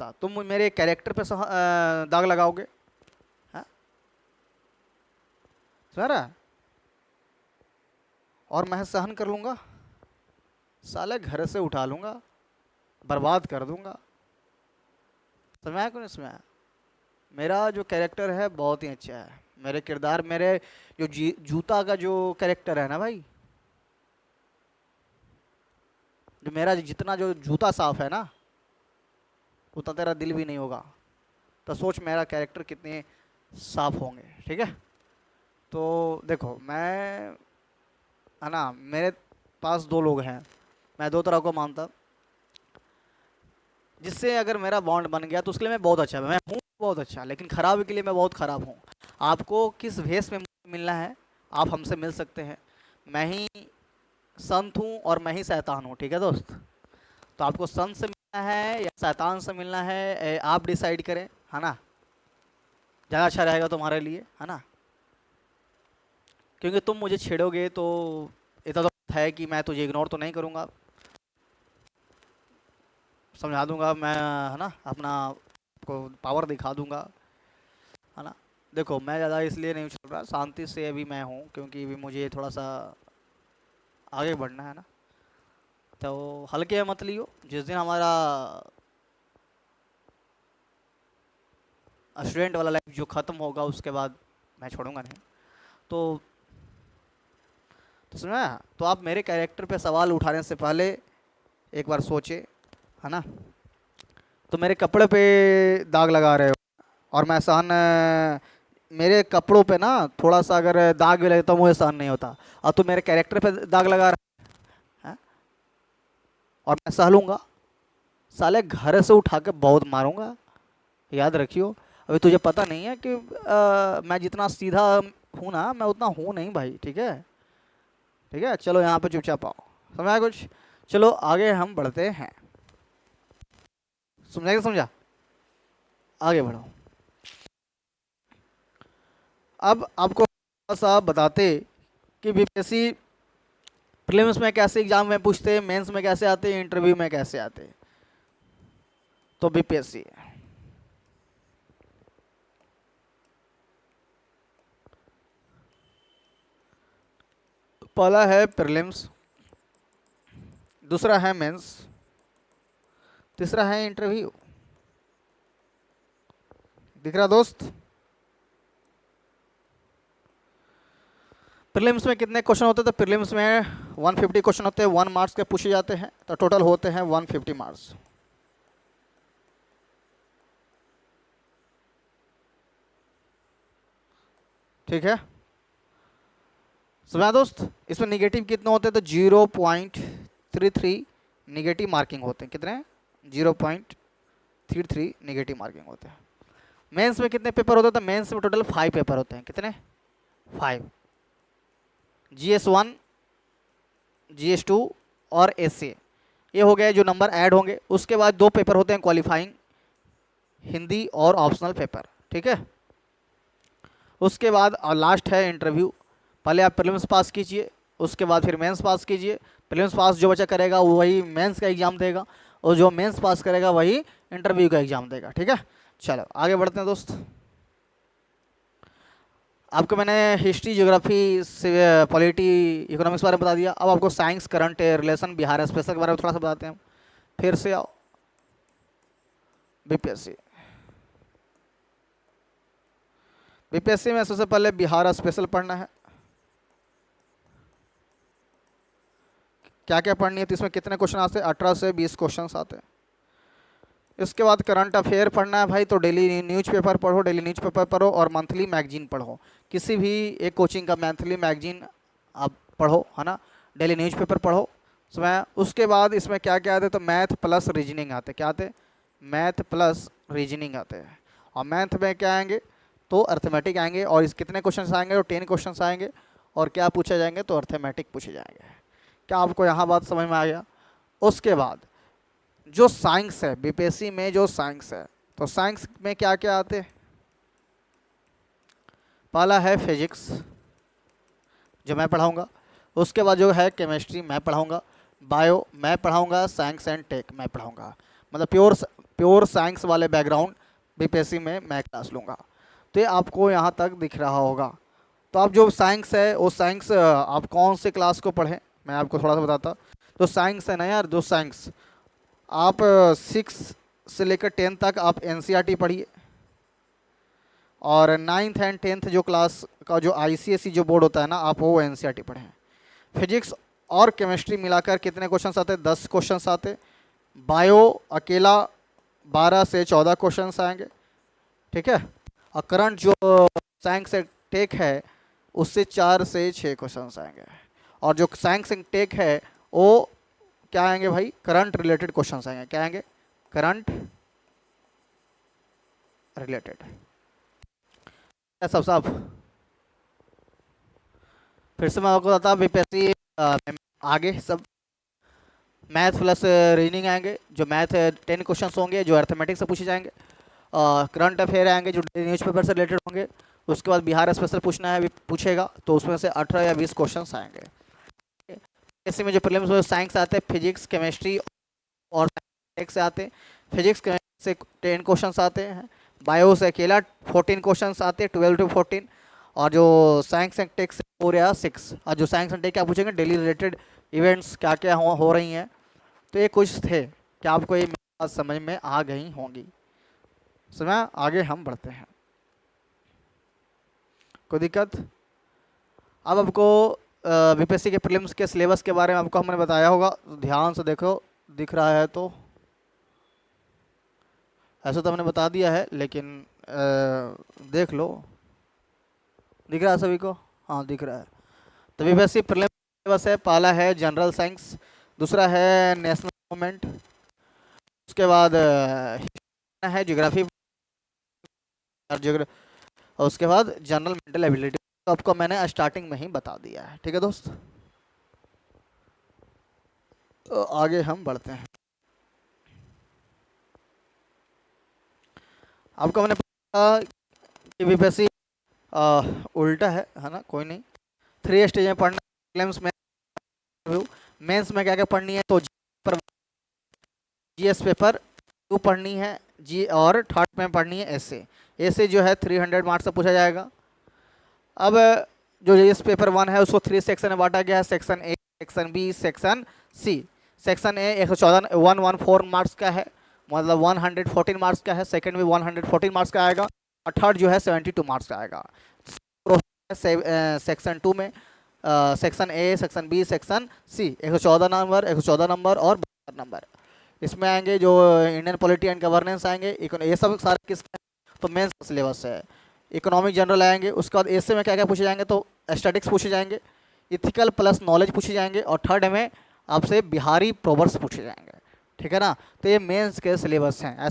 सकता, तुम मेरे कैरेक्टर पे दाग लगाओगे? हाँ, समझ रहा है? और मैं सहन कर लूंगा, साले घर से उठा लूंगा, बर्बाद कर दूंगा। समझ में आया कि नहीं समझ में आया? मेरा जो कैरेक्टर है बहुत ही अच्छा है, मेरे किरदार, मेरे जो जूता का जो कैरेक्टर है ना भाई, जो मेरा जितना जो जूता साफ है ना, उतना तेरा दिल भी नहीं होगा। तो सोच मेरा कैरेक्टर कितने साफ होंगे, ठीक है? तो देखो मैं, है ना, मेरे पास दो लोग हैं, मैं दो तरह को मानता, जिससे अगर मेरा बॉन्ड बन गया तो उसके लिए मैं बहुत अच्छा, मैं हूँ बहुत अच्छा, लेकिन खराब के लिए मैं बहुत खराब हूँ। आपको किस भेष में मिलना है, आप हमसे मिल सकते हैं। मैं ही संत हूँ और मैं ही शैतान हूँ, ठीक है दोस्त? तो आपको संत से मिलना है या शैतान से मिलना है, आप डिसाइड करें, है ना? ज़्यादा अच्छा रहेगा तुम्हारे लिए, है ना? क्योंकि तुम मुझे छेड़ोगे तो इतना तो है कि मैं तुझे इग्नोर तो नहीं करूँगा, समझा दूंगा मैं, है ना, अपना को पावर दिखा दूंगा, है ना? देखो मैं ज़्यादा इसलिए नहीं चल रहा, शांति से अभी मैं हूँ, क्योंकि अभी मुझे थोड़ा सा आगे बढ़ना है ना। तो हल्के में मत लियो, जिस दिन हमारा स्टूडेंट वाला लाइफ जो ख़त्म होगा उसके बाद मैं छोड़ूंगा नहीं। तो सुना, तो आप मेरे कैरेक्टर पे सवाल उठाने से पहले एक बार सोचे, है ना? तो मेरे कपड़े पे दाग लगा रहे हो, और मैं सहन, मेरे कपड़ों पे ना थोड़ा सा अगर दाग भी लगे तो मुझे सहन नहीं होता, और तू मेरे कैरेक्टर पे दाग लगा रहा है, और मैं सह लूंगा, साले घर से उठा के बहुत मारूंगा, याद रखियो। अभी तुझे पता नहीं है कि मैं जितना सीधा हूँ ना, मैं उतना हूँ नहीं भाई, ठीक है? ठीक है, चलो यहाँ पे चुपचाप आओ, समझा कुछ? चलो आगे हम बढ़ते हैं, समझा कि समझा? आगे बढ़ो। अब आपको थोड़ा सा बताते कि बीपीएससी प्रीलिम्स में कैसे एग्जाम में पूछते हैं, मेंस में कैसे आते हैं, इंटरव्यू में कैसे आते हैं। तो बीपीएससी पहला है प्रीलिम्स, दूसरा है मेंस, तीसरा है इंटरव्यू। दिख रहा दोस्त? प्रीलिम्स में कितने क्वेश्चन होते हैं? तो प्रीलिम्स में 150 क्वेश्चन होते हैं, 1 मार्क्स के पूछे जाते हैं, तो टोटल होते हैं 150 मार्क्स। ठीक है, समझा दोस्त? इसमें निगेटिव कितने होते हैं? तो 0.33 निगेटिव मार्किंग होते हैं। कितने? 0.33 निगेटिव मार्किंग होते हैं। मेंस में कितने पेपर होते हैं? तो मेंस में टोटल 5 पेपर होते हैं। कितने? 5। GS1, GS2 और SA, ये हो गए जो नंबर ऐड होंगे। उसके बाद 2 पेपर होते हैं क्वालिफाइंग, हिंदी और ऑप्शनल पेपर, ठीक है? उसके बाद और लास्ट है इंटरव्यू। पहले आप प्रीलिम्स पास कीजिए, उसके बाद फिर मेंस पास कीजिए। प्रीलिम्स पास जो बच्चा करेगा वही मेंस का एग्ज़ाम देगा, और जो मेंस पास करेगा वही इंटरव्यू का एग्ज़ाम देगा, ठीक है? चलो आगे बढ़ते हैं दोस्त। आपको मैंने हिस्ट्री, ज्योग्राफी, पॉलिटी, इकोनॉमिक्स बारे में बता दिया। अब आपको science, current, relation, Bihar special के बारे में थोड़ा सा बताते हैं। फिर से आओ, बीपीएससी। बीपीएससी में सबसे पहले बिहार स्पेशल पढ़ना है। क्या क्या पढ़नी है? तो इसमें कितने क्वेश्चन आते हैं? 18 से 20 क्वेश्चन आते हैं। इसके बाद करंट अफेयर पढ़ना है भाई, तो डेली न्यूज़पेपर पढ़ो, डेली न्यूज़पेपर पढ़ो, और मंथली मैगजीन पढ़ो। किसी भी एक कोचिंग का मंथली मैगजीन आप पढ़ो, है ना? डेली न्यूज़पेपर पढ़ो। समय उसके बाद इसमें क्या क्या आते हैं? तो मैथ प्लस रीजनिंग आते हैं। क्या आते हैं? मैथ प्लस रीजनिंग आते हैं। और मैथ में क्या आएंगे? तो अर्थमेटिक आएंगे, और इस कितने क्वेश्चन आएंगे? तो 10 क्वेश्चन आएंगे। और क्या पूछे जाएंगे? तो अर्थमेटिक पूछे जाएंगे। क्या आपको यहाँ बात समझ में आ गया? उसके बाद जो साइंस है, बीपीएससी में जो साइंस है, तो साइंस में क्या क्या आते हैं? पहला है फिजिक्स, जो मैं पढ़ाऊंगा। उसके बाद जो है केमिस्ट्री मैं पढ़ाऊंगा, बायो मैं पढ़ाऊंगा, साइंस एंड टेक मैं पढ़ाऊंगा। मतलब प्योर साइंस वाले बैकग्राउंड बीपीएससी में मैं क्लास लूँगा। तो ये आपको यहाँ तक दिख रहा होगा। तो आप जो साइंस है वो साइंस आप कौन से क्लास को पढ़ें, मैं आपको थोड़ा सा बताता। तो साइंस है ना यार, जो साइंस आप 6 से लेकर 10 तक आप एनसीईआरटी पढ़िए, और 9th एंड 10th जो क्लास का जो आईसीएसई जो बोर्ड होता है ना, आप वो एनसीईआरटी पढ़ें। फिजिक्स और केमिस्ट्री मिलाकर कितने क्वेश्चंस आते हैं? 10 क्वेश्चंस आते। बायो अकेला 12 से 14 क्वेश्चंस आएंगे, ठीक है। और करंट जो साइंस टेक है उससे 4 से 6 क्वेश्चंस आएंगे। और जो साइंस टेक है वो क्या आएंगे भाई? करंट रिलेटेड क्वेश्चंस आएंगे। क्या आएंगे? Current related. सब साहब फिर से मैं आपको बताता, बीपीएससी आगे सब मैथ प्लस रीजनिंग आएंगे। जो मैथ 10 क्वेश्चंस होंगे जो अर्थमेटिक से पूछे जाएंगे। करंट अफेयर आएंगे जो न्यूज़पेपर से रिलेटेड होंगे। उसके बाद बिहार स्पेशल पूछना है, पूछेगा तो उसमें से 18 या 20 क्वेश्चंस आएंगे। ऐसे में जो प्रीलिम्स में साइंस आते हैं, फिजिक्स केमिस्ट्री और टेक से आते हैं। फिजिक्स केमिस्ट्री से 10 क्वेश्चंस आते हैं। बायो से अकेला 14 क्वेश्चंस आते हैं, 12 to 14। और जो साइंस एंड टेक से 4 या 6। और जो साइंस एंड टेक क्या पूछेंगे? डेली रिलेटेड इवेंट्स क्या क्या हो रही हैं। तो ये कुछ थे कि आपको ये बात समझ में आ गई होंगी। समय आगे हम बढ़ते हैं, कोई दिक्कत? अब आपको बीपीएससी के प्रीलिम्स के सिलेबस के बारे में आपको हमने बताया होगा, ध्यान से देखो। दिख रहा है तो ऐसा तो हमने बता दिया है, लेकिन देख लो। दिख रहा है सभी को? हाँ दिख रहा है। तो बीपीएससी प्रीलिम्स सिलेबस है, पहला है जनरल साइंस, दूसरा है नेशनल मूवमेंट, उसके बाद है ज्योग्राफी, और उसके बाद जनरल मेंटल एबिलिटी। तो आपको मैंने स्टार्टिंग में ही बता दिया है, ठीक है दोस्त। तो आगे हम बढ़ते हैं। आपको मैंने बताया कि बीपीएससी उल्टा है ना, कोई नहीं। 3 स्टेज में पढ़ना, प्रीलिम्स में, मेंस में क्या क्या पढ़नी है। तो जीएस पेपर 2 पढ़नी है जी, और थर्ड में पढ़नी है एसए। एसए जो है 300 मार्क्स से पूछा जाएगा। अब जो जीएस पेपर 1 है उसको 3 सेक्शन में बांटा गया है, section A, section B, section C. Section A 114 marks का है, मतलब 114 मार्क्स का है। सेकंड में 114 मार्क्स का आएगा, और थर्ड जो है 72 मार्क्स का आएगा। सेक्शन 2 में section A, section B, section C 114 number, 114 number और 72 नंबर। इसमें आएंगे जो इंडियन पॉलिटी एंड गवर्नेंस आएंगे, ये सब सारे किसके? तो मेंस सिलेबस है। इकोनॉमिक जनरल आएंगे, उसके बाद एसए में क्या क्या पूछे जाएंगे? तो स्टैटिक्स पूछे जाएंगे, इथिकल प्लस नॉलेज पूछे जाएंगे, और थर्ड में आपसे बिहारी प्रोवर्ब्स पूछे जाएंगे, ठीक है ना। तो ये मेंस के सिलेबस हैं। ऐसे